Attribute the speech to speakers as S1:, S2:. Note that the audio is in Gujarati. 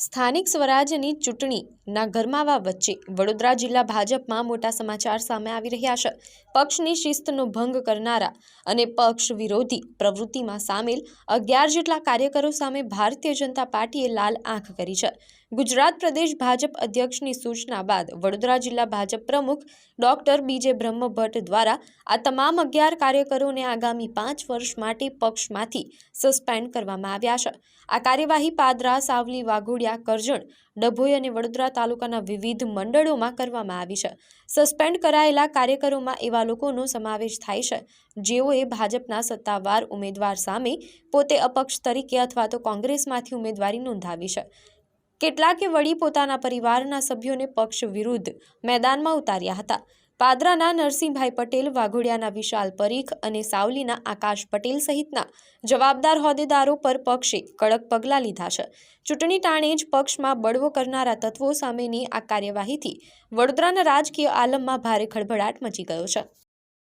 S1: સ્થાનિક સ્વરાજ્યની ચૂંટણીના ગરમાવા વચ્ચે વડોદરા જિલ્લા ભાજપમાં મોટા સમાચાર સામે આવી રહ્યા છે। પક્ષની શિસ્તનો ભંગ કરનારા અને પક્ષ વિરોધી પ્રવૃત્તિમાં સામેલ 11 જેટલા કાર્યકરો સામે ભારતીય જનતા પાર્ટીએ લાલ આંખ કરી છે। ગુજરાત પ્રદેશ ભાજપ અધ્યક્ષની સૂચના બાદ વડોદરા જિલ્લા ભાજપ પ્રમુખ ડોક્ટર બીજે બ્રહ્મભટ્ટ દ્વારા આ તમામ 11 કાર્યકરોને આગામી 5 વર્ષ માટે પક્ષમાંથી સસ્પેન્ડ કરવામાં આવ્યા છે। આ કાર્યવાહી પાદરા, સાવલી, વાઘોડિયા, કરજણ, ડભોઈ અને વડોદરા તાલુકાના વિવિધ મંડળોમાં કરવામાં આવી છે। સસ્પેન્ડ કરાયેલા કાર્યકરોમાં એવા લોકોનો સમાવેશ થાય છે જેઓએ ભાજપના સત્તાવાર ઉમેદવાર સામે પોતે અપક્ષ તરીકે અથવા તો કોંગ્રેસમાંથી ઉમેદવારી નોંધાવી છે। કેટલાકે વળી પોતાના પરિવારના સભ્યોને પક્ષ વિરુદ્ધ મેદાનમાં ઉતાર્યા હતા। પાદરાના નરસિંહભાઈ પટેલ, વાઘોડિયાના વિશાલ પરીખ અને સાવલીના આકાશ પટેલ સહિતના જવાબદાર હોદ્દેદારો પર પક્ષે કડક પગલાં લીધા છે। ચૂંટણી ટાણે જ પક્ષમાં બળવો કરનારા તત્વો સામેની આ કાર્યવાહીથી વડોદરાના રાજકીય આલમમાં ભારે ખળભળાટ મચી ગયો છે।